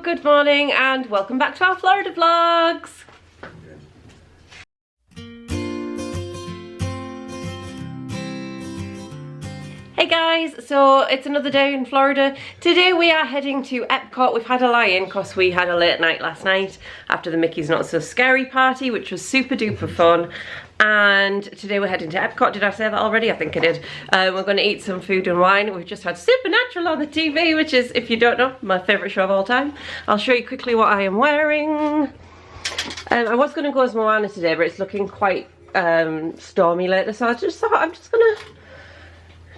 good morning and welcome back to our Florida vlogs. Hey guys, so it's another day in Florida. Today we are heading to EPCOT. We've had a lie-in because we had a late night last night after the Mickey's Not So Scary party, which was super duper fun. And today we're heading to EPCOT. Did I say that already? I think I did. We're going to eat some food and wine. We've just had Supernatural on the TV, which is, if you don't know, my favourite show of all time. I'll show you quickly what I am wearing. I was going to go as Moana today, but it's looking quite stormy later, so I just thought I'm just going to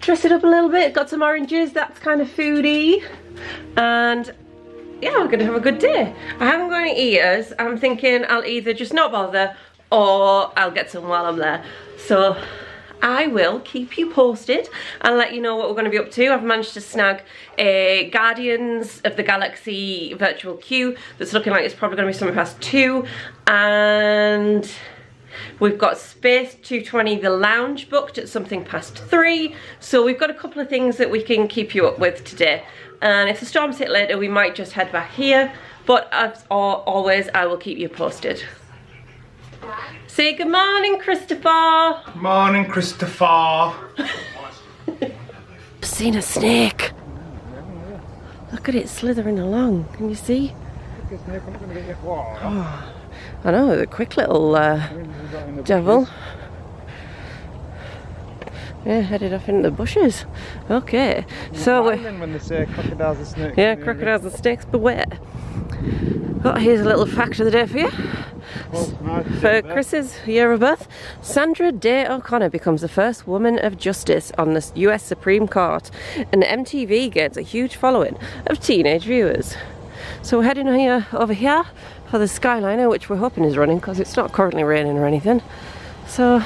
dress it up a little bit. Got some oranges, that's kind of foodie. And yeah, we're going to have a good day. I haven't got any eaters. I'm thinking I'll either just not bother or I'll get some while I'm there. So I will keep you posted and let you know what we're going to be up to. I've managed to snag a Guardians of the Galaxy virtual queue that's looking like it's probably going to be something past 2. And we've got Space 220 the lounge booked at something past 3. So we've got a couple of things that we can keep you up with today. And if the storms hit later, we might just head back here. But as always, I will keep you posted. Say good morning, Christopher. Morning, Christopher. I've seen a snake. Look at it slithering along. Can you see? Oh, I know, the quick little devil. Yeah, headed off into the bushes. Okay, so when they say crocodiles and snakes. Yeah, crocodiles and snakes, beware. Oh, here's a little fact of the day for you. For Chris's year of birth, Sandra Day O'Connor becomes the first woman of justice on the US Supreme Court, and MTV gains a huge following of teenage viewers. So we're heading over here for the Skyliner, which we're hoping is running because it's not currently raining or anything. So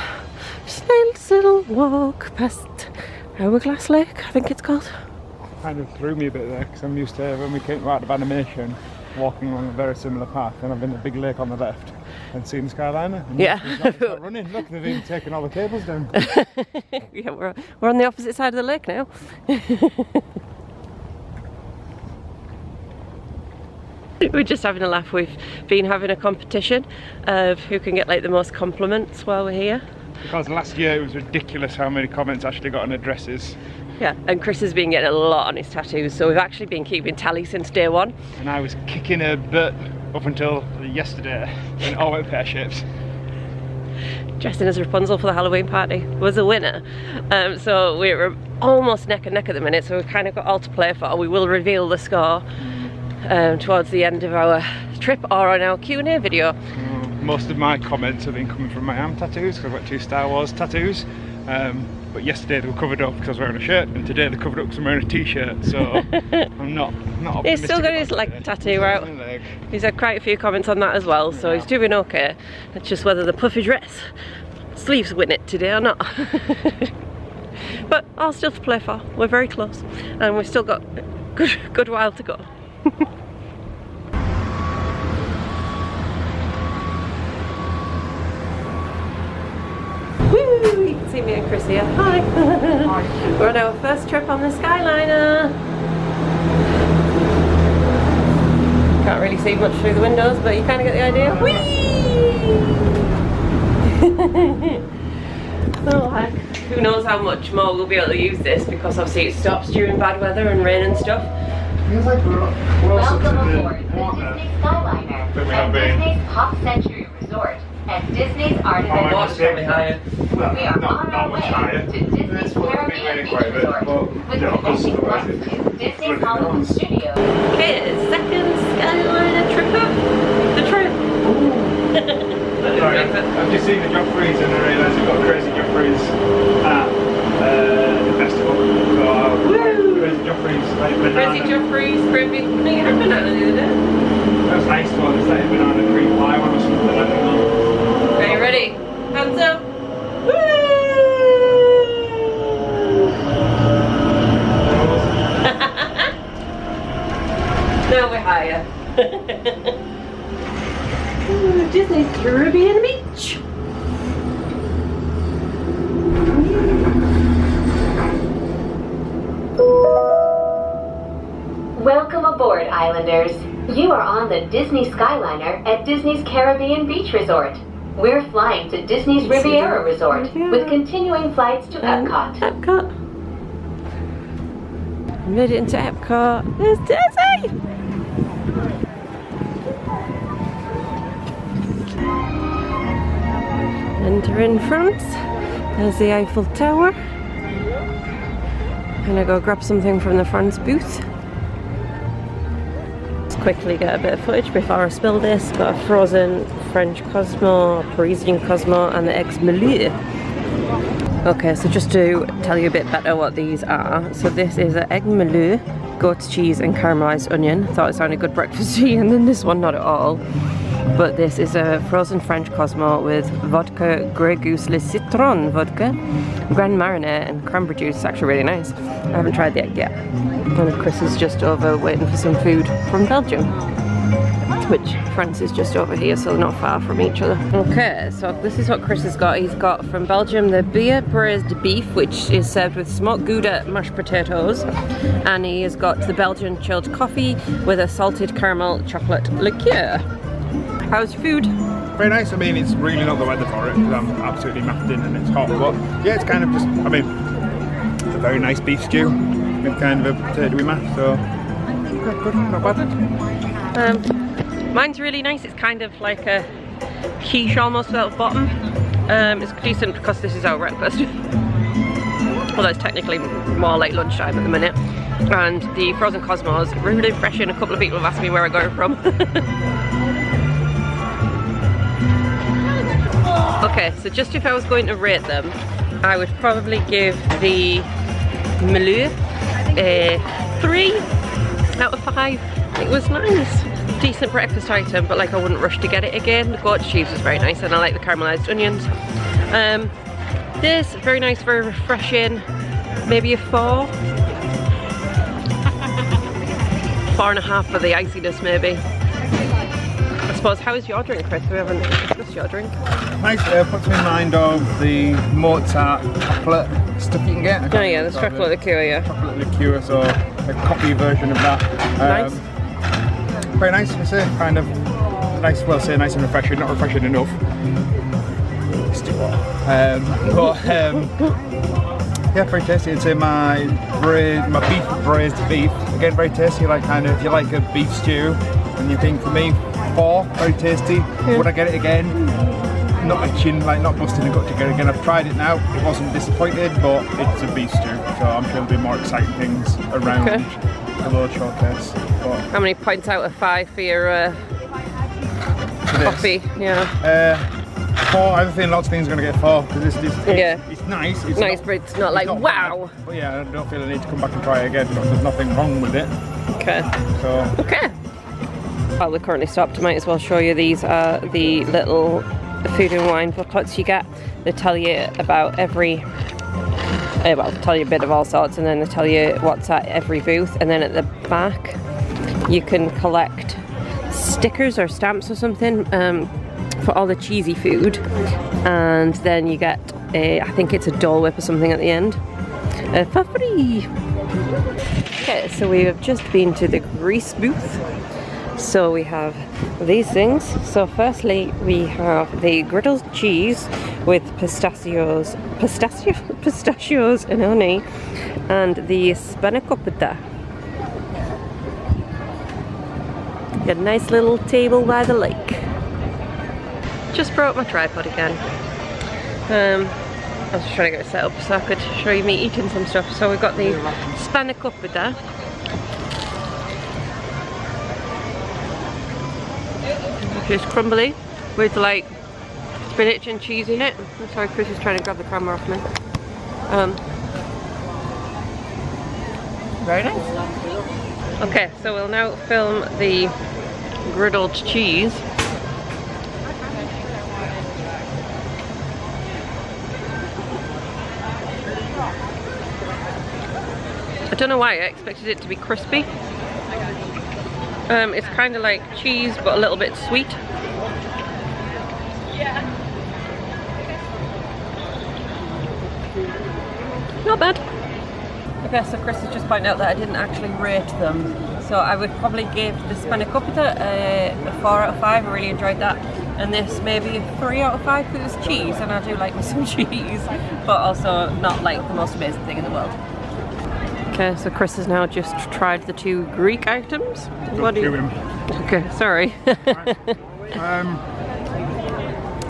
just a little walk past Hourglass Lake, I think it's called. Kind of threw me a bit there because I'm used to, when we came out of animation, walking along a very similar path, and I've been a big lake on the left and seen the Skyliner. And yeah. It's not running. Look, they've even taken all the tables down. Yeah, we're on the opposite side of the lake now. We're just having a laugh. We've been having a competition of who can get like the most compliments while we're here. Because last year it was ridiculous how many comments actually got on their dresses. Yeah, and Chris has been getting a lot on his tattoos, so we've actually been keeping tally since day one. And I was kicking her butt up until yesterday, and it all went pear-shaped. Dressing as Rapunzel for the Halloween party was a winner. So we're almost neck and neck at the minute, so we've kind of got all to play for. We will reveal the score towards the end of our trip or on our Q&A video. Most of my comments have been coming from my arm tattoos, because I've got 2 Star Wars tattoos. But yesterday they were covered up because I was wearing a shirt, and today they're covered up because I'm wearing a t-shirt, so I'm not optimistic. He's still got his leg tattoo out. He's had quite a few comments on that as well, so he's doing okay. It's just whether the puffy dress sleeves win it today or not. But all still to play for. We're very close, and we've still got a good while to go. Woo! You can see me and Chris here. Hi! Hi. We're on our first trip on the Skyliner. Can't really see much through the windows, but you kind of get the idea. Whee! Oh heck. Who knows how much more we'll be able to use this, because obviously it stops during bad weather and rain and stuff. Feels like we're Welcome aboard the Disney Skyliner and Disney's Pop Century Resort and Disney's Art Adventure. We are on our way to Disney's Caribbean Beach Resort with connecting flights to Disney's Hollywood Studios. Okay, second Skyliner trip up. The trip. Sorry, I've just seen the Joffreys and I realised we've got crazy Joffreys at the festival. So crazy Joffreys, like banana. Crazy Joffreys, crazy. No, you had banana the other day. That was nice one. It's like a banana cream pie one or something. I don't know. Are you ready? Hands up. Woo! Now we're higher. Ooh, Disney's Caribbean Beach. Welcome aboard, Islanders. You are on the Disney Skyliner at Disney's Caribbean Beach Resort. We're flying to Disney's Riviera Resort with continuing flights to Epcot. Epcot. Made it into Epcot. There's Disney! Enter in front. There's the Eiffel Tower. Gonna go grab something from the France booth. Let's quickly get a bit of footage before I spill this. Got a frozen French Cosmo, Parisian Cosmo, and the eggs Moelleux. Okay, so just to tell you a bit better what these are. So this is an egg Moelleux, goat's cheese and caramelised onion. Thought it sounded good breakfasty, and then this one not at all. But this is a frozen French Cosmo with vodka, Grey Goose Le Citron vodka, Grand Marnier and cranberry juice. It's actually really nice. I haven't tried the egg yet. And Chris is just over waiting for some food from Belgium, which France is just over here, so they're not far from each other. Okay, so this is what Chris has got. He's got from Belgium the Braised beef, which is served with smoked Gouda mashed potatoes, and he has got the Belgian chilled coffee with a salted caramel chocolate liqueur. How's your food? Very nice. I mean, it's really not the weather for it because I'm absolutely mapped in and it's hot. But yeah, it's kind of just, I mean, it's a very nice beef stew with kind of a potatoey mash. So good, not bad. Mine's really nice. It's kind of like a quiche almost without a bottom. It's decent because this is our breakfast. Although it's technically more like lunchtime at the minute. And the frozen Cosmos, really refreshing. A couple of people have asked me where I got it from. Okay, so just if I was going to rate them, I would probably give the Moelleux a 3 out of 5. It was nice. Decent breakfast item, but like I wouldn't rush to get it again. The goat cheese was very nice and I like the caramelised onions. This, very nice, very refreshing. Maybe a 4. 4.5 for the iciness maybe. I suppose, how is your drink, Chris? We haven't discussed your drink. Nice, puts me in mind of the Mozart chocolate stuff you can get. Oh yeah, the chocolate liqueur, yeah. Chocolate liqueur, so a coffee version of that. Nice. Very nice, I say, kind of nice, well say nice and refreshing, not refreshing enough. It's too hot. Yeah, very tasty. I'd say my beef braised beef, again very tasty, like kind of, if you like a beef stew, and you think for me, 4, very tasty. Yeah. Would I get it again? Not itching, like not busting a gut to get it again. I've tried it now, it wasn't disappointed, but it's a beef stew, so I'm sure there'll be more exciting things around the Lord Showcase. How many points out of 5 for your coffee? Yeah. 4. I have a feeling lots of things are going to get 4 because it's nice. It's nice, not, but it's not like not wow. Bad, but yeah, I don't feel I need to come back and try it again. There's nothing wrong with it. Okay. So. Okay. While we're currently stopped, I might as well show you. These are the little food and wine booklets you get. They tell you about every. Well, tell you a bit of all sorts, and then they tell you what's at every booth. And then at the back, you can collect stickers or stamps or something for all the cheesy food, and then you get I think it's a Dole Whip or something at the end for free. Okay, so we have just been to the grease booth. So we have these things. So firstly we have the griddled cheese with pistachios and honey, and the Spanakopita. Got a nice little table by the lake. Just brought my tripod again. I was just trying to get it set up so I could show you me eating some stuff. So we've got the Spanakopita. Just crumbly with like spinach and cheese in it. I'm sorry, Chris is trying to grab the camera off me. Very nice. Okay, so we'll now film the griddled cheese. I don't know why I expected it to be crispy. It's kind of like cheese but a little bit sweet. Not bad. Okay, so Chris has just pointed out that I didn't actually rate them. So I would probably give the Spanakopita a 4 out of 5. I really enjoyed that. And this maybe a 3 out of 5 because it's cheese, and I do like me some cheese, but also not like the most amazing thing in the world. Okay, so Chris has now just tried the 2 Greek items. What do you? Okay, sorry.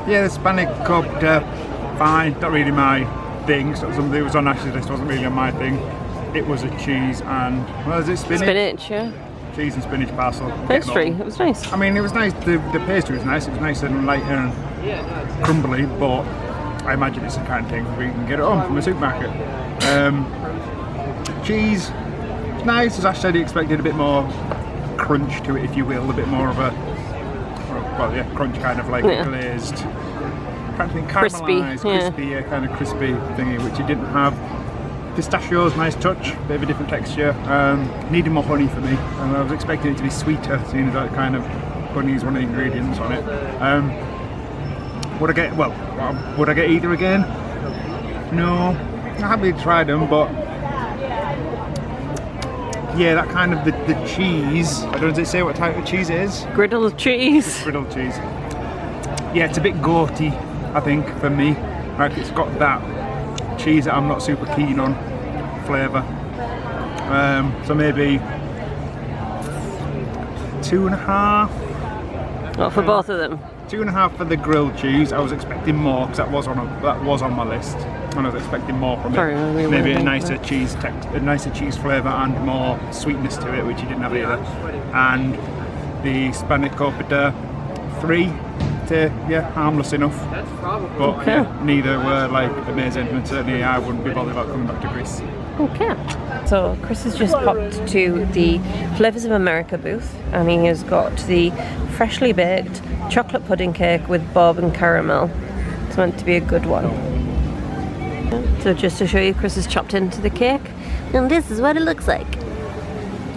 Yeah, the Spanakopita, fine. Not really my thing. So something that was on Ashley's list wasn't really on my thing. It was a cheese and what is it? Spinach. Spinach, yeah. Cheese and spinach parcel. Pastry. It was nice. I mean, it was nice. The pastry was nice. It was nice and light and crumbly, but I imagine it's the kind of thing we can get it home from a supermarket. Cheese, nice. As Ash said, he expected a bit more crunch to it, if you will, a bit more of a, well, yeah, crunch, kind of like glazed, kind of thing, caramelised, crispy, kind of crispy thingy, which it didn't have. Pistachios, nice touch, bit of a different texture. Needed more honey for me, and I was expecting it to be sweeter, seeing as that kind of honey is one of the ingredients on it. Would I get, well, would I get either again? No, I happily tried them, but yeah, that kind of the cheese. I don't know, does it say what type of cheese it is? Griddled cheese. It's griddled cheese. Yeah, it's a bit goaty, I think, for me. Like, it's got that cheese that I'm not super keen on flavour. So maybe 2.5. What, for both of them? 2.5 for the grilled cheese. I was expecting more because that was on my list, and I was expecting more from it. Maybe a nicer cheese flavour and more sweetness to it, which you didn't have either. And the Spanakopita 3, yeah, harmless enough. But yeah, neither were like amazing, and certainly I wouldn't be bothered about coming back to Greece. Okay. So Chris has just popped to the Flavours of America booth, and he has got the freshly baked chocolate pudding cake with bourbon caramel. It's meant to be a good one. So just to show you, Chris has chopped into the cake, and this is what it looks like.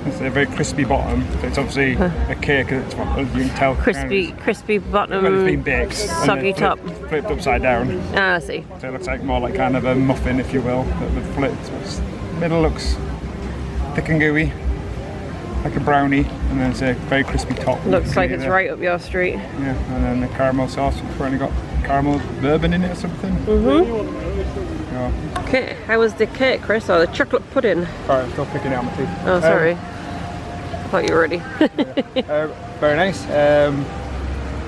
It's a very crispy bottom, so it's obviously a cake, it's, you can tell. Crispy bottom, well, it's been baked, soggy top. Flipped upside down. Ah, I see. So it looks like more like kind of a muffin, if you will, that the flipped. Middle looks thick and gooey, like a brownie, and then it's a very crispy top. Looks like it's right up your street. Yeah, and then the caramel sauce, we've probably got caramel bourbon in it or something. Yeah. Okay, how was the cake, Chris, or the chocolate pudding? Sorry, I'm still picking it out my teeth. Oh, sorry. I thought you were ready. Very nice.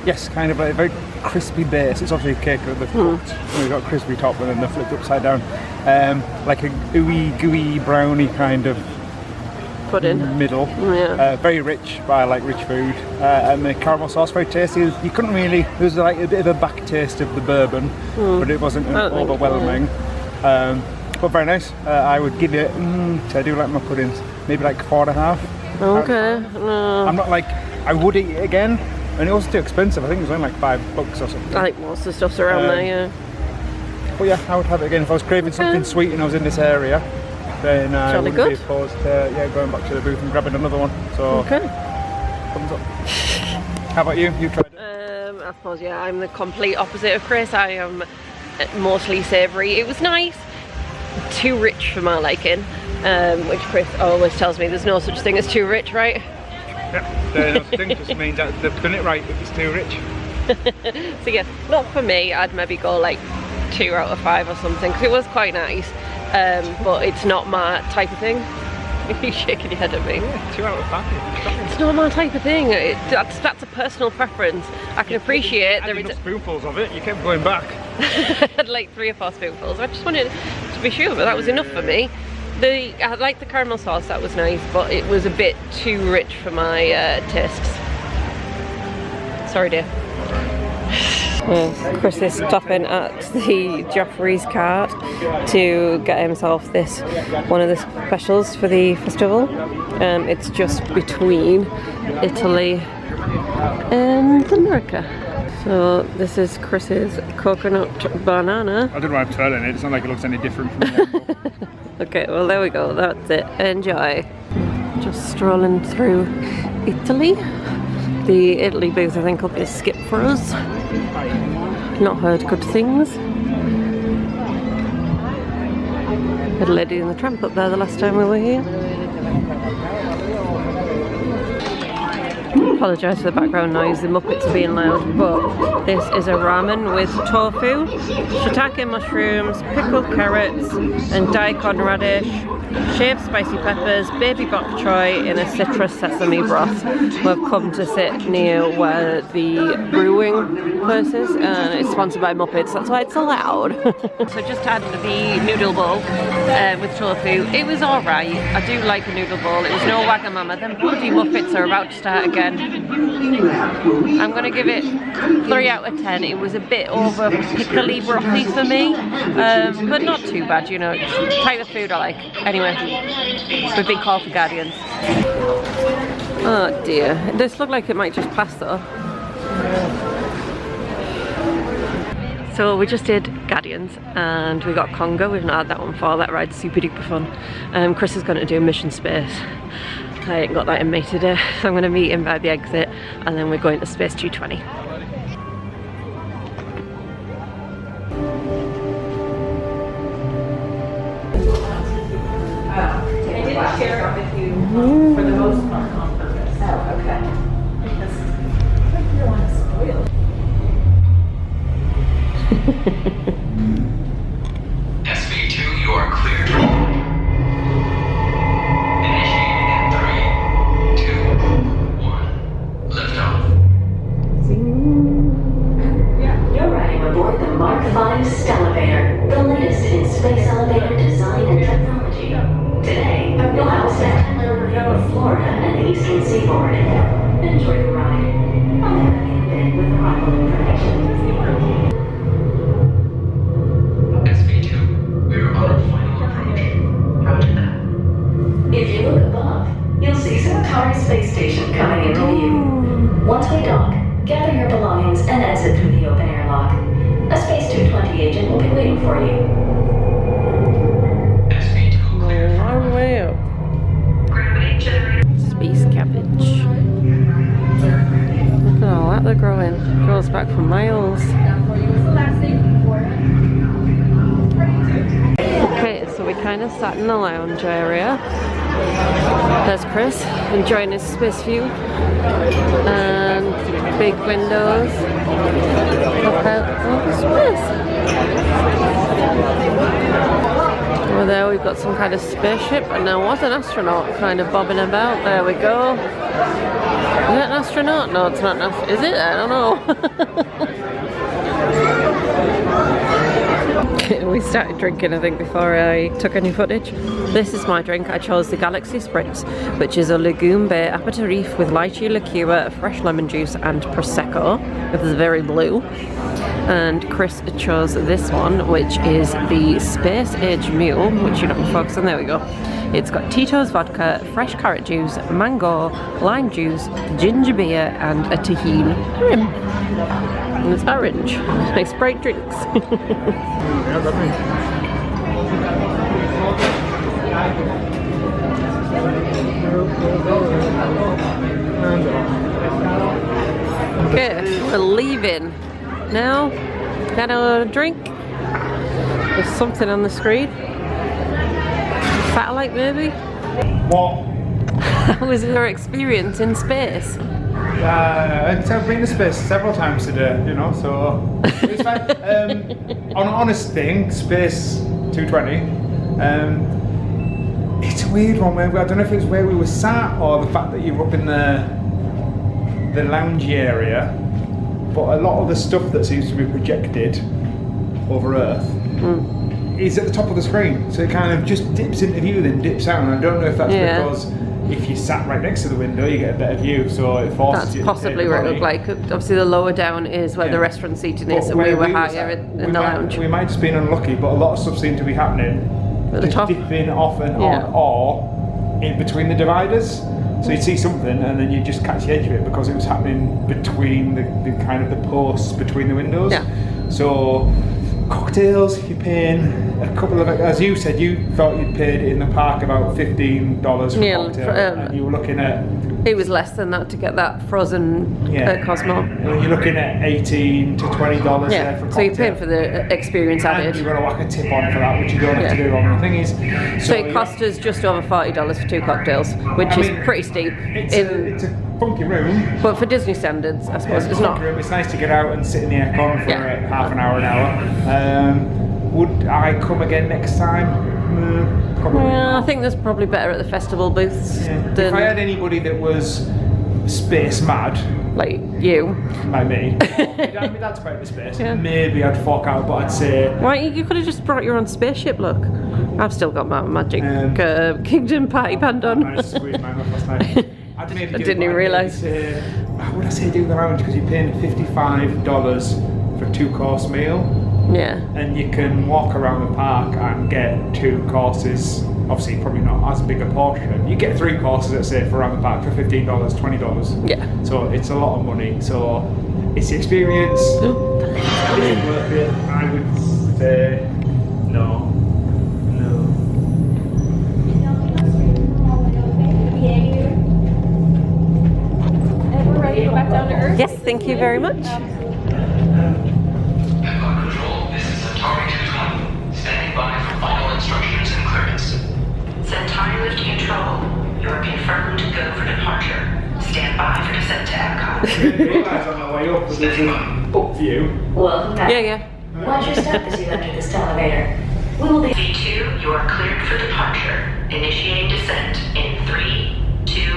Yes, kind of like a very crispy base. It's obviously a cake that they've cooked. We've got a crispy top and then they're flipped upside down. Like a gooey, brownie kind of pudding. Middle. Yeah. Very rich, but I like rich food. And the caramel sauce, very tasty. You couldn't really, there was like a bit of a back taste of the bourbon, but it wasn't overwhelming. But very nice. I would give it, I do like my puddings, maybe like 4.5. Okay. No. I'm not like, I would eat it again, and it wasn't too expensive. I think it was only like $5 or something. I think most of the stuff's around there, yeah. But yeah, I would have it again if I was craving something sweet and I was in this area. Then I would be opposed to going back to the booth and grabbing another one. So thumbs up. How about you? You tried it? I suppose I'm the complete opposite of Chris. I am mostly savoury. It was nice. Too rich for my liking, which Chris always tells me there's no such thing as too rich, right? Yeah, there's no such thing. Just means that they've done it right if it's too rich. So yeah, not for me. I'd maybe go like 2 out of 5 or something, because it was quite nice, but it's not my type of thing. You're shaking your head at me. Yeah, 2 out of 5. It's not my type of thing. That's a personal preference. I can appreciate there is spoonfuls of it. You kept going back. I had like 3 or 4 spoonfuls. I just wanted to be sure, but that was enough for me. I liked the caramel sauce, that was nice, but it was a bit too rich for my tastes. Sorry, dear. Chris is stopping at the Joffreys cart to get himself one of the specials for the festival. It's just between Italy and America. So this is Chris's coconut banana. I don't know why I'm turning it. It's not like it looks any different from the one. Okay, well there we go. That's it. Enjoy. Just strolling through Italy. The Italy booth I think will be a skip for us. Not heard good things. Had a Lady and the Tramp up there the last time we were here. Apologise for the background noise, the Muppets are being loud, but this is a ramen with tofu, shiitake mushrooms, pickled carrots and daikon radish, shaved spicy peppers, baby bok choy in a citrus sesame broth. We've come to sit near where the brewing place is, and it's sponsored by Muppets, that's why it's so loud. So just had the noodle bowl with tofu. It was alright, I do like a noodle bowl. It was no Wagamama. Them bloody Muppets are about to start again. I'm gonna give it 3 out of 10. It was a bit over pickly brothy for me, but not too bad, you know, it's the type of food I like. Anyway, we've been called for Guardians. Oh dear, this looked like it might just pass though. So we just did Guardians and we got Congo. We've not had that one before. That ride's super duper fun. Chris is going to do Mission Space. I ain't got that in me today, so I'm going to meet him by the exit and then we're going to Space 220. I didn't share it with you for the most part on purpose. Oh, okay. Because I don't want to spoil it. SV2, you are clear. Initiating in 3, 2, 1. Lift off. You're riding aboard the Mark V Stellarator, the latest in space elevator design and technology. Today, you'll have a spectacular review of Florida and the Eastern Seaboard. Enjoy the ride. I'll be back in a bit with arrival information. SV2, we are on our final approach. Roger that. If you look above, you'll see Centauri Space Station coming into view. Once we dock, gather your belongings and exit through the open air lock. A Space 220 agent will be waiting for you. SV2 clear for Oh wow. gravity generator. Space cabbage. Look at all that they're growing. Grows back for miles. Okay, so we kind of sat in the lounge area. There's Chris enjoying his space view and big windows. Look out all the space. Over there we've got some kind of spaceship and there was an astronaut kind of bobbing about. There we go. Is that an astronaut? No, it's not an astronaut. Is it? I don't know. We started drinking, I think, before I took any footage. This is my drink. I chose the Galaxy Spritz, which is a legume bay aperitif with lychee liqueur, fresh lemon juice and prosecco. It is very blue. And Chris chose this one, which is the Space Age Mule, which you don't focus on. There we go. It's got Tito's vodka, fresh carrot juice, mango, lime juice, ginger beer and a tahini rim. And it's orange. Nice bright drinks. Okay, we're leaving. Now, got a drink. There's something on the screen. Satellite maybe? What? How was your experience in space? I've been to space several times today, you know, so it's fine. On an honest thing, Space 220, it's a weird one. I don't know if it's where we were sat or the fact that you were up in the lounge area, but a lot of the stuff that seems to be projected over Earth is at the top of the screen, so it kind of just dips into view then dips out, and I don't know if that's because if you sat right next to the window you get a better view, so it forces you to possibly where it looked like. Obviously the lower down is where the restaurant seating is, and we were higher in the lounge. We might have just been unlucky, but a lot of stuff seemed to be happening at the top, dipping off and on, or in between the dividers. So you'd see something and then you'd just catch the edge of it because it was happening between the kind of the posts between the windows. Yeah. So cocktails, you're paying a couple of, as you said, you thought you'd paid in the park about $15 for a cocktail, and you were looking at It was less than that to get that frozen Cosmo. You're looking at $18 to $20 there for a cocktail. So you're paying for the experience added. And you've got to whack a tip on for that, which you don't have to do on the thing is. So it cost us just over $40 for 2 cocktails, which is pretty steep. It's a funky room. But for Disney standards, I suppose it's not. Room. It's nice to get out and sit in the aircon for half an hour, Would I come again next time? Probably. I think there's probably better at the festival booths. Than if I had anybody that was space mad, like you, like me, that's about the space. Maybe I'd fork out, but I'd say. Why you could have just brought your own spaceship. Look, I've still got my Magic Kingdom party band on. I managed to squeeze mine off last night. I didn't even realise. How would I say do the lounge? Because you're paying $55 for a 2-course meal. Yeah. And you can walk around the park and get 2 courses. Obviously, probably not as big a portion. You get 3 courses, let's say, for around the park for $15, $20. Yeah. So it's a lot of money. So it's the experience. Is it worth it? I would say no. Back down to Earth? Yes, thank you very much. EPCOT Control, this is Centauri 220. Standing by for final instructions and clearance. Centauri Lift Control, you are confirmed to go for departure. Stand by for descent to EPCOT. I realise on the way up that there's an up view. Welcome back. Yeah. Watch your step as you enter this elevator. We will be V2, you are cleared for departure. Initiating descent in 3, 2,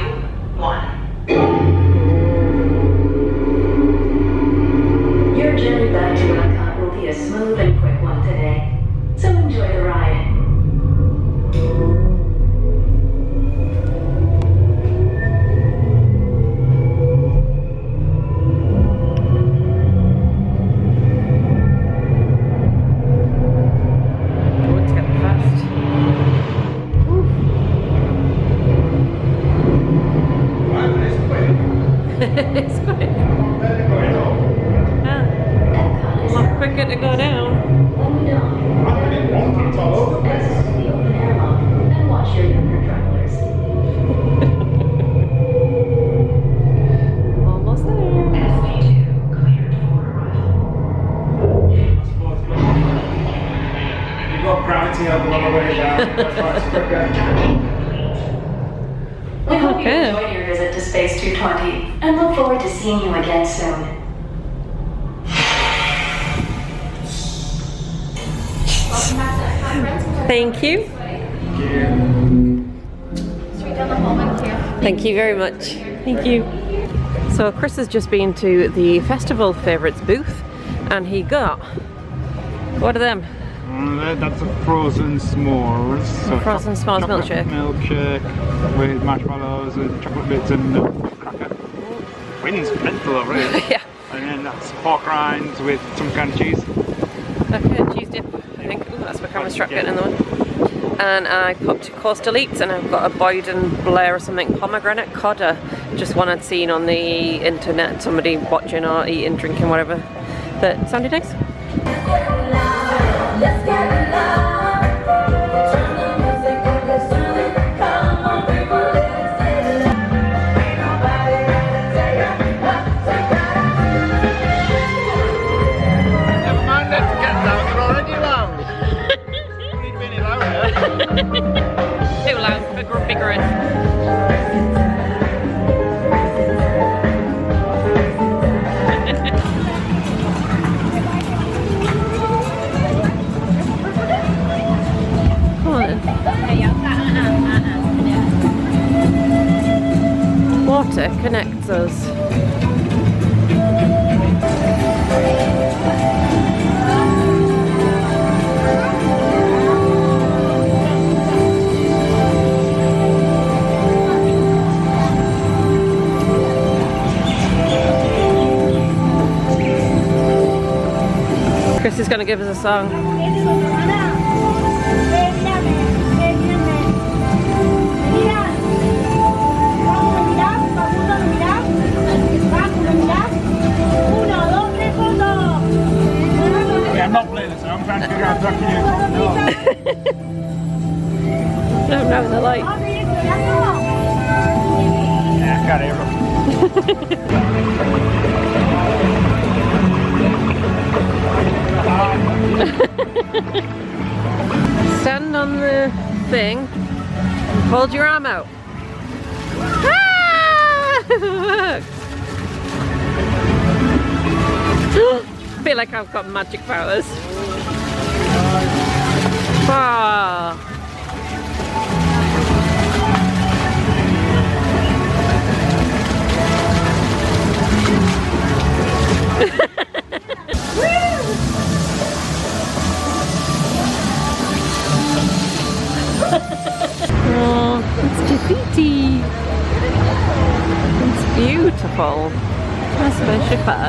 1. Your journey back to EPCOT will be a smooth and quick one today, so enjoy the ride. Oh, it's getting fast. It's quick. A lot quicker to go down. When we dock, access to the open air lock, and watch your younger travelers. Almost there. SV2 cleared for arrival. You've got gravity on the way down. That's why it's quicker. We hope you Okay. enjoyed your visit to Space 220 and look forward to seeing you again soon. Thank you. Thank you very much. Thank you. So Chris has just been to the Festival Favourites booth and he got, what are them? That's a frozen s'mores. So Frozen s'mores chocolate milkshake. Milkshake with marshmallows and chocolate bits and cracker. Rinds mental already. Yeah. And then that's pork rinds with some kind of cheese. Okay, cheese dip, I think. Ooh, that's my camera strap getting in the one. And I popped Coastal Eats and I've got a Boyd and Blair or something, pomegranate codder. Just one I'd seen on the internet, somebody watching or eating, drinking, whatever. That sounded nice. Too loud, bigger in. Come on then. Water connects us. Chris is going to give us a song. I'm not playing this, I'm trying to figure out exactly who. I don't know the light. Yeah, got it. Hold your arm out. Ah! I feel like I've got magic powers. Ah. Oh, it's Tahiti. It's beautiful. That's my shipper.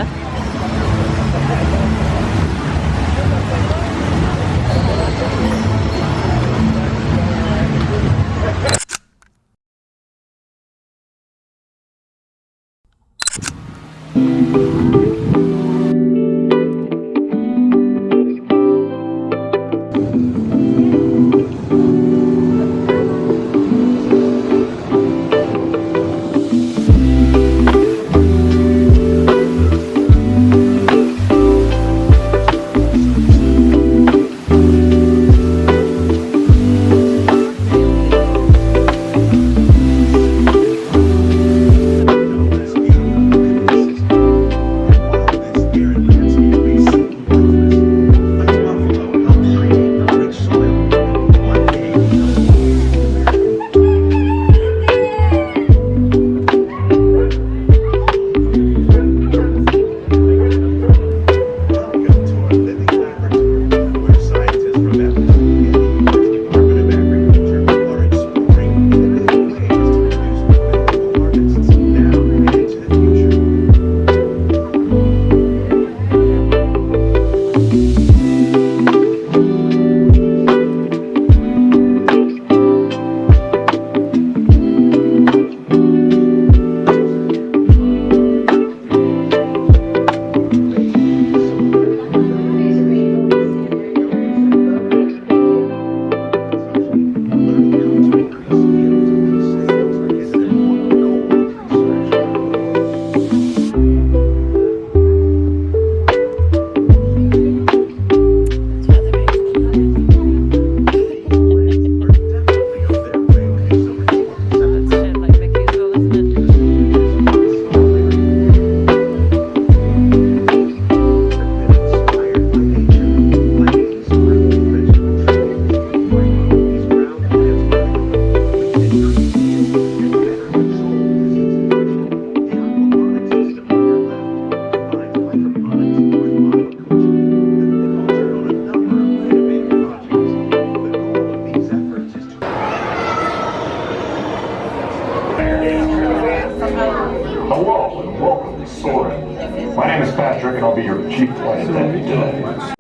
Hello and welcome to Soaring. My name is Patrick and I'll be your chief flight attendant today.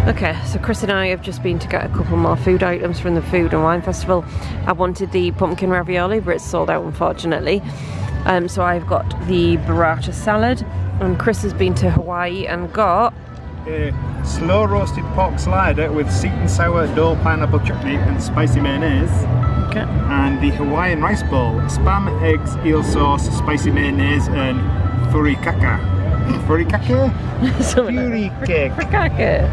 Okay, so Chris and I have just been to get a couple more food items from the Food and Wine Festival. I wanted the pumpkin ravioli, but it's sold out unfortunately. So I've got the burrata salad, and Chris has been to Hawaii and got a slow roasted pork slider with sweet and sour dill pineapple chutney and spicy mayonnaise. okay. And the Hawaiian rice bowl, spam, eggs, eel sauce, spicy mayonnaise and furikaka. Furikake? Furikake.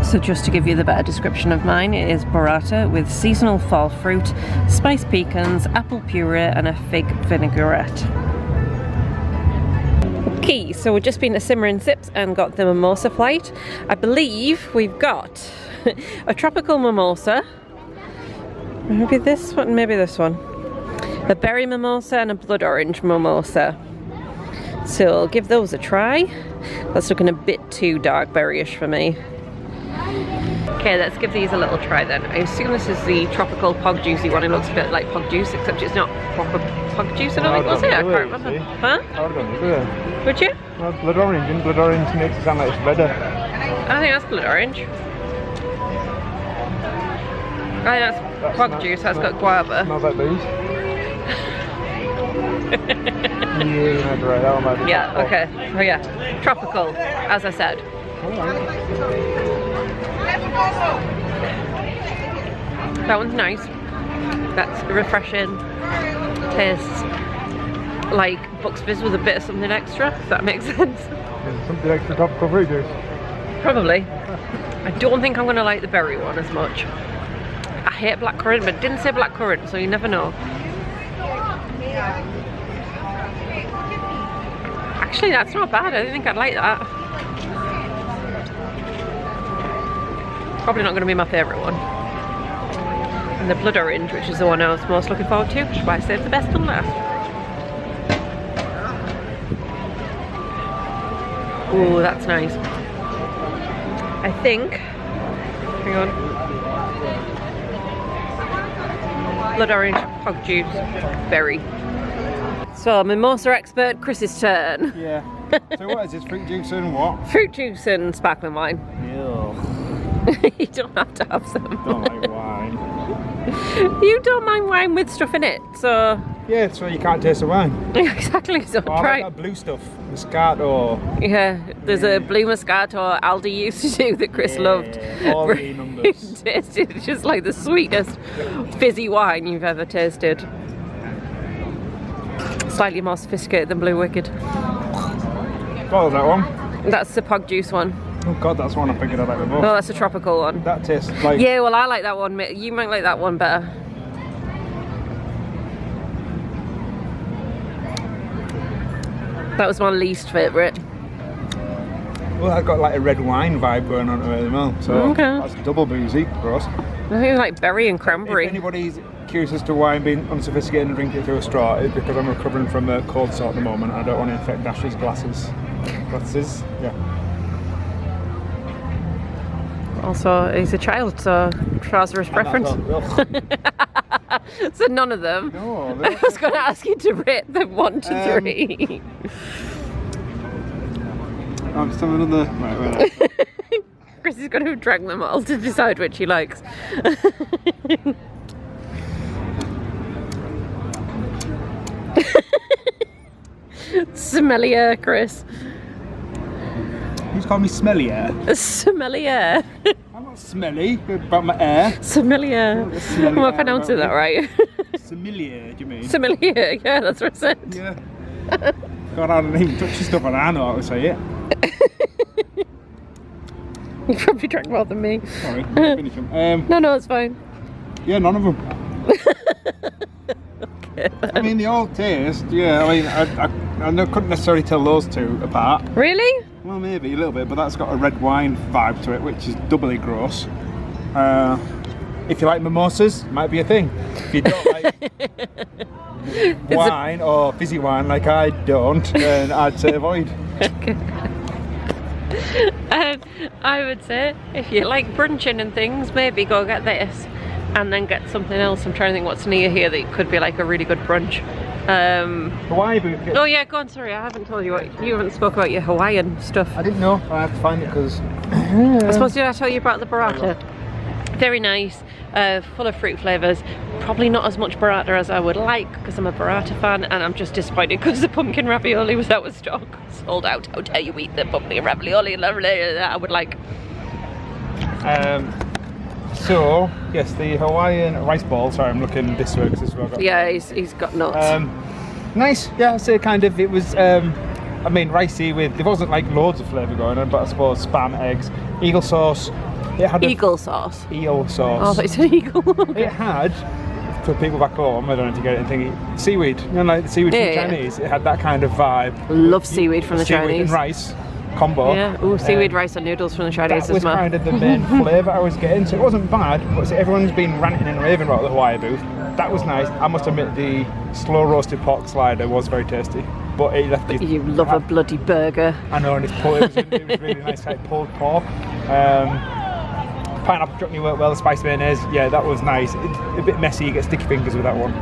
So just to give you the better description of mine, it is burrata with seasonal fall fruit, spiced pecans, apple puree and a fig vinaigrette. Okay, so we've just been to Shimmering Sips and got the mimosa flight. I believe we've got a tropical mimosa, maybe this one, maybe this one, a berry mimosa and a blood orange mimosa. So I'll give those a try. That's looking a bit too dark berryish for me. Okay, let's give these a little try then. I assume this is the tropical pog juicy one. It looks a bit like pog juice, except it's not proper pog juice, I don't think, was it? I can't remember. Huh? I would have gone with it. Would you? Well, blood orange, and blood orange makes it sound like it's better. I think that's blood orange. I think that's pog juice, that's got guava. Smells like booze. Yeah, okay. Oh yeah, tropical, as I said. That one's nice. That's refreshing. Tastes like Bucks Fizz with a bit of something extra, if that makes sense. Something extra tropical fruit juice. Probably. I don't think I'm going to like the berry one as much. I hate blackcurrant, but it didn't say blackcurrant, so you never know. Actually, that's not bad. I didn't think I'd like that. Probably not going to be my favourite one. And the blood orange, which is the one I was most looking forward to, which is why I saved the best till last. Ooh, that's nice. I think, hang on. Blood orange, pog juice, berry. So, mimosa expert, Chris's turn. Yeah. So what is this, fruit juice and what? Fruit juice and sparkling wine. Ew. You don't have to have some. Don't like wine. You don't mind wine with stuff in it, so... Yeah, so you can't taste the wine. Exactly, so Oh, I try. like that blue stuff, Moscato. Yeah, there's a blue Moscato Aldi used to do that Chris loved. All the numbers. Tasted just like the sweetest fizzy wine you've ever tasted. Slightly more sophisticated than Blue Wicked. What was that one? That's the pog juice one. Oh god, that's one I figured I'd like the most. Oh, that's a tropical one. That tastes like... Yeah, well I like that one. You might like that one better. That was my least favourite. Well, I've got like a red wine vibe going on to it as well. So Okay. that's double boozy for us. I think it's like berry and cranberry. If anybody's curious as to why I'm being unsophisticated and drinking it through a straw, it's because I'm recovering from a cold sore at the moment. I don't want to infect Dash's glasses. Glasses? Yeah. Also, he's a child, so trouserous preference. Ugh. So none of them. No, I was going to ask you to rate them 1 to 3. I'm still another... Right. Chris is going to drag them all to decide which he likes. Sommelier, Chris. Who's called me smellier? Sommelier. I'm not smelly about my air. Sommelier. Am I pronouncing that right? Sommelier, do you mean? Sommelier, yeah, that's what I said. Yeah. God, I don't even touch the stuff and I know how to say it. You probably drank more than me. Sorry, finish them. No, it's fine. Yeah, none of them. Okay. I mean, they all taste, yeah. I mean, I couldn't necessarily tell those two apart. Really? Well, maybe a little bit, but that's got a red wine vibe to it, which is doubly gross. If you like mimosas, it might be a thing. If you don't like wine or fizzy wine like I don't, then I'd say avoid. Okay. I would say if you like brunching and things, maybe go get this and then get something else. I'm trying to think what's near here that could be like a really good brunch. Hawaii booth. Oh yeah, go on, sorry, I haven't told you what, you haven't spoke about your Hawaiian stuff. I didn't know, I have to find it because... I suppose, did I tell you about the burrata? Very nice, full of fruit flavours. Probably not as much burrata as I would like because I'm a burrata fan, and I'm just disappointed because the pumpkin ravioli was out of stock. Sold out. How dare you eat the pumpkin ravioli that I would like. So, yes, the Hawaiian rice ball. Sorry, I'm looking this way because this is where I got... Yeah, he's got nuts. Nice, yeah, I'd say kind of, it was a I mean, ricey with, there wasn't like loads of flavour going on, but I suppose spam, eggs, eagle sauce. It had Eagle sauce. Eel sauce. Oh, it's an eagle. It had, for people back home, I don't know if you get anything, seaweed. You know, like the seaweed from the Chinese. It had that kind of vibe. Love seaweed from the Chinese. Seaweed and rice combo. Yeah, ooh, seaweed rice and noodles from the Chinese as well. That was kind of the main flavour I was getting, so it wasn't bad, but everyone's been ranting and raving about the Hawaii booth. That was nice. I must admit the slow roasted pork slider was very tasty, but it left you love a bloody burger. I know, and it was really nice, like pulled pork. Pineapple chutney worked well, the spice mayonnaise, yeah, that was nice. A bit messy, you get sticky fingers with that one.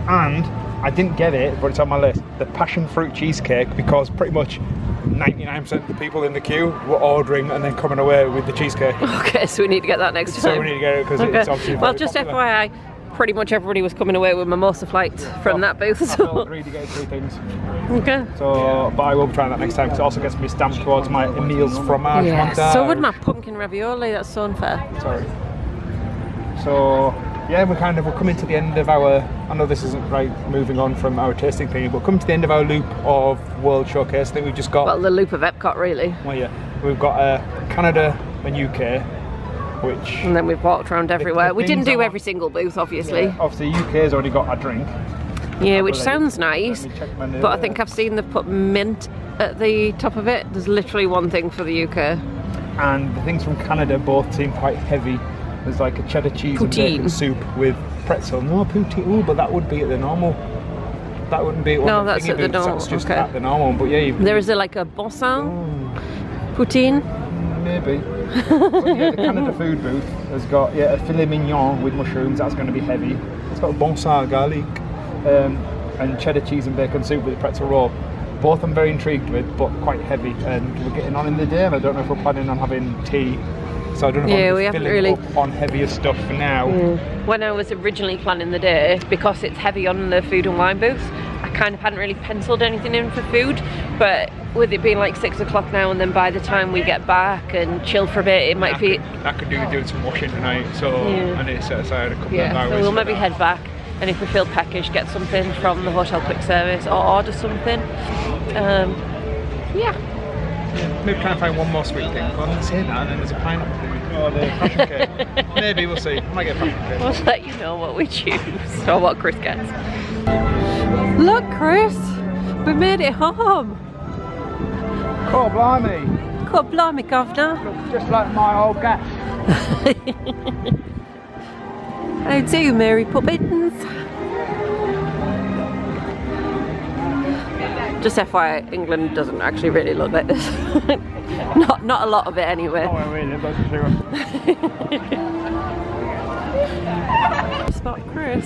And I didn't get it, but it's on my list, the passion fruit cheesecake, because pretty much 99% of the people in the queue were ordering and then coming away with the cheesecake. Okay, so we need to get that next time. So we need to get it because it's obviously well, just popular. FYI, pretty much everybody was coming away with mimosa flights from that booth. So. I agreed to get 3 things. Okay. So, but I will be trying that next time because it also gets me stamped towards my Emil's fromage. Yeah. So would my pumpkin ravioli. That's so unfair. Sorry. So yeah, we're coming to the end of our. I know this isn't right moving on from our tasting thing, but coming to the end of our loop of World Showcase. I think we've just got. Well, the loop of EPCOT, really. Well, yeah, we've got Canada and UK. Which and then we've walked around everywhere. We didn't do every single booth, obviously. Yeah, obviously, UK's already got a drink. Yeah, which sounds nice, but I think I've seen they've put mint at the top of it. There's literally one thing for the UK. And the things from Canada both seem quite heavy. There's like a cheddar cheese and bacon soup with pretzel. No, poutine. Ooh, but that would be at the normal. That wouldn't be at one no, of the that's at the normal. That's just okay. at the normal one. But yeah, there is like a bon sang poutine. Maybe. But yeah, the Canada food booth has got a filet mignon with mushrooms. That's going to be heavy. It's got bon sang garlic and cheddar cheese and bacon soup with a pretzel roll. Both I'm very intrigued with, but quite heavy. And we're getting on in the day, and I don't know if we're planning on having tea. So I don't know if I'm filling up on heavier stuff for now. When I was originally planning the day, because it's heavy on the food and wine booths, I kind of hadn't really penciled anything in for food, but with it being like 6 o'clock now, and then by the time we get back and chill for a bit, it might be... I could do doing some washing tonight, so I need to set aside a couple of hours. So we'll maybe head back, and if we feel peckish, get something from the hotel quick service, or order something. Maybe try and find one more sweet thing. Well, I didn't say that, and then there's a pineapple thing, or the passion cake. Maybe, we'll see. I might get a passion cake. We'll let you know what we choose, or what Chris gets. Look, Chris! We made it home! Oh, blimey! God blimey, governor! Looks just like my old gas. How do, Mary Poppins? Just FYI, England doesn't actually really look like this. not a lot of it anyway. Oh, really? That's true. Spot Chris.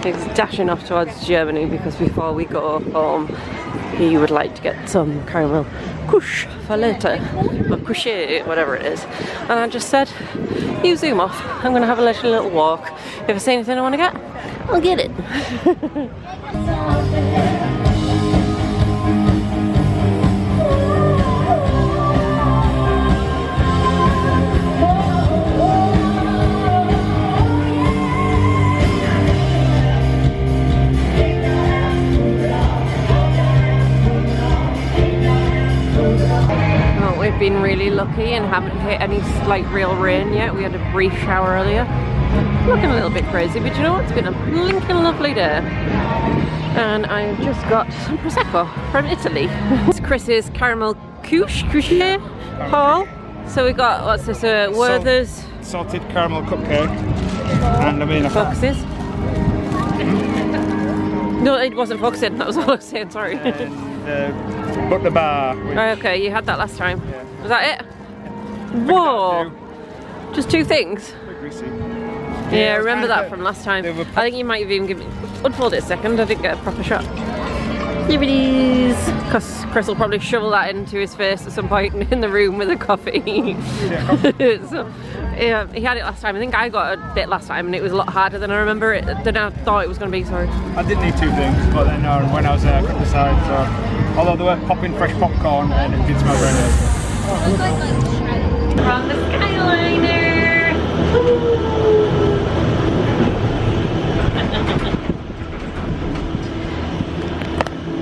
He's dashing off towards Germany because before we go home, he would like to get some caramel couche for later, or couche, whatever it is. And I just said, you zoom off. I'm going to have a little walk. If I see anything I want to get, I'll get it. We've been really lucky and haven't hit any like real rain yet. We had a brief shower earlier. Looking a little bit crazy, but you know what? It's been a blinking lovely day. And I've just got some Prosecco from Italy. It's Chris's caramel couche haul. So we got, what's this, Werther's salted caramel cupcake. And I mean, focuses. No, it wasn't focusing, that was all I was saying, sorry. Butter bar. Right, okay, you had that last time. Yeah. Was that it? Whoa! Just 2 things? Greasy. Yeah, I remember that from last time. I think you might have even given me... Unfold it a second, I didn't get a proper shot. Here it is! Because Chris will probably shovel that into his face at some point in the room with a coffee. So, yeah, he had it last time. I think I got a bit last time and it was a lot harder than I remember it, than I thought it was going to be, sorry. I did need 2 things, but then when I was there I couldn't decide, so... Although they were popping fresh popcorn and it did smell very nice. We're on the Skyliner!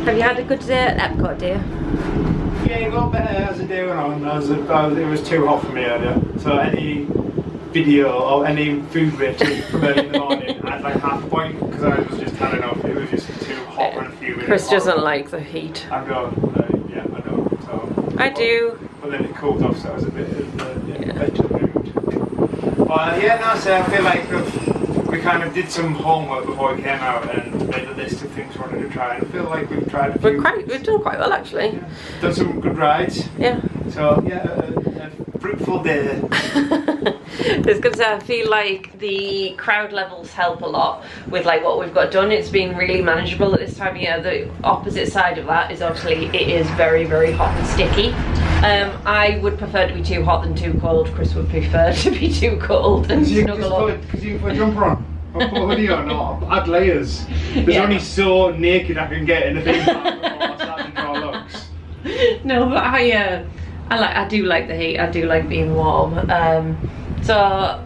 Have you had a good today at Epcot, dear? Yeah, it got better as the day went on. It was too hot for me earlier. So any video or any food rating from early in the morning, I had like half a point because I was just had enough. It was just too hot and humid. Chris doesn't like the heat. I don't. Yeah, I know. So, I do. But then it cooled off, so I was a bit better mood. But yeah, no, so I feel like we kind of did some homework before we came out and made a list of things we wanted to try. And I feel like we've tried a few. We've done quite well actually. Yeah. Done some good rides. Yeah. So yeah, a fruitful day. I was going to say, I feel like the crowd levels help a lot with like what we've got done. It's been really manageable at this time of year. The opposite side of that is obviously it is very, very hot and sticky. I would prefer to be too hot than too cold. Chris would prefer to be too cold and snuggle up. Because you can put a jumper on. Or put a hoodie on, or add layers. There's only so naked I can get in the theme park before I start to draw looks. No, but I do like the heat. I do like being warm. So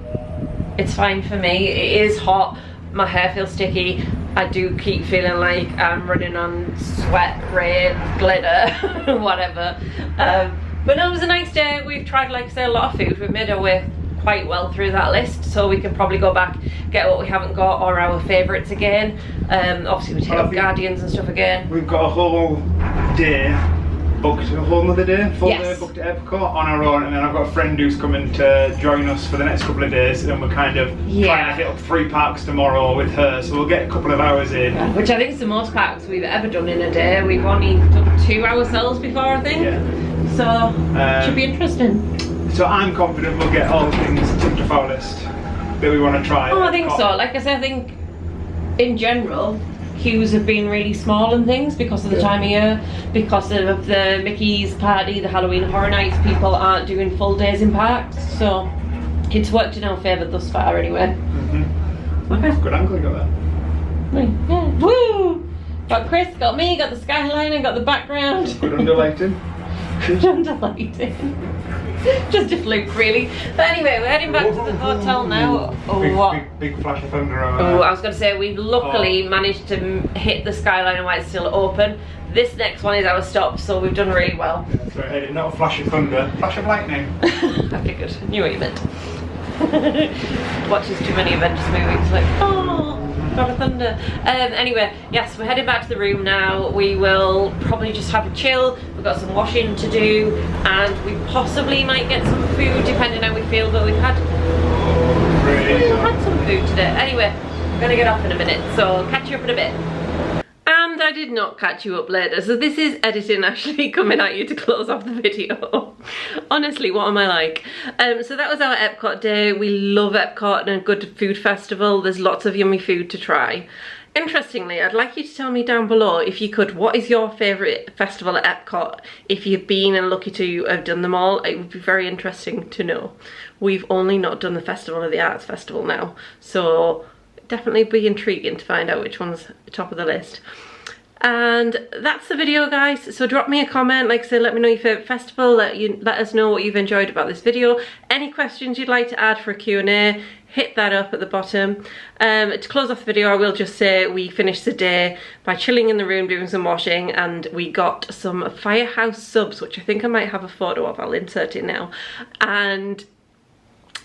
it's fine for me. It is hot. My hair feels sticky. I do keep feeling like I'm running on sweat, rain, glitter, whatever. But no, it was a nice day. We've tried, like I say, a lot of food. We've made our way quite well through that list, so we can probably go back, get what we haven't got or our favourites again. Obviously we take up Guardians and stuff again. We've got a whole day booked, a whole another day, full day booked at EPCOT on our own, and then I've got a friend who's coming to join us for the next couple of days, and we're kind of trying to hit up 3 parks tomorrow with her, so we'll get a couple of hours in. Yeah, which I think is the most parks we've ever done in a day. We've only done 2 ourselves before, I think. Yeah. So should be interesting. So I'm confident we'll get all the things ticked off our list that we want to try. Oh, I think so. Like I said, I think in general queues have been really small and things because of the time of year, because of the Mickey's party, the Halloween Horror Nights. People aren't doing full days in parks, so it's worked in our favour thus far anyway. Okay. Good angle you got there. Yeah. Woo! Got Chris, got me, got the skyline and got the background. Good underlighting. Good underlighting. Just a fluke, really. But anyway, we're heading back to the hotel now. Big flash of thunder. Oh, I was going to say, we've luckily managed to hit the skyline while it's still open. This next one is our stop, so we've done really well. Yeah, that's right, not a flash of thunder, flash of lightning. I figured, I knew what you meant. Watches too many Avengers movies, like, oh, God of Thunder. Anyway, yes, we're heading back to the room now. We will probably just have a chill. We've got some washing to do, and we possibly might get some food depending how we feel, but we've had some food today. Anyway, we're gonna get off in a minute, so catch you up in a bit. And I did not catch you up later, so this is Editing Ashley coming at you to close off the video. Honestly, what am I like? So that was our Epcot day. We love Epcot and a good food festival. There's lots of yummy food to try. Interestingly, I'd like you to tell me down below, if you could, what is your favourite festival at Epcot? If you've been and lucky to have done them all, it would be very interesting to know. We've only not done the Festival of the Arts Festival now, so definitely be intriguing to find out which one's top of the list. And that's the video, guys. So drop me a comment, like I said, let me know your favourite festival, let us know what you've enjoyed about this video. Any questions you'd like to add for a Q&A, hit that up at the bottom. To close off the video, I will just say we finished the day by chilling in the room, doing some washing, and we got some Firehouse subs, which I think I might have a photo of. I'll insert it now. And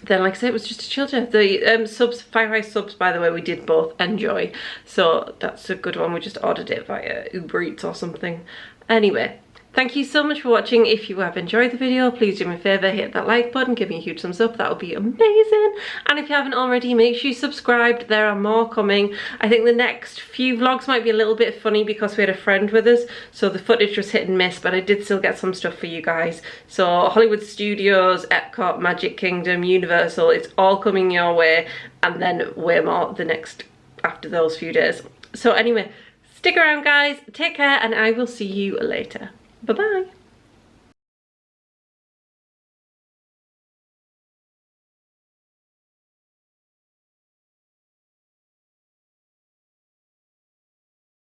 then, like I said, it was just a chill day. The subs, Firehouse subs, by the way, we did both enjoy. So that's a good one. We just ordered it via Uber Eats or something. Anyway, thank you so much for watching. If you have enjoyed the video, please do me a favour, hit that like button, give me a huge thumbs up. That would be amazing. And if you haven't already, make sure you subscribed. There are more coming. I think the next few vlogs might be a little bit funny because we had a friend with us, so the footage was hit and miss, but I did still get some stuff for you guys. So Hollywood Studios, Epcot, Magic Kingdom, Universal, it's all coming your way, and then way more the next after those few days. So anyway, stick around, guys, take care, and I will see you later. Bye-bye.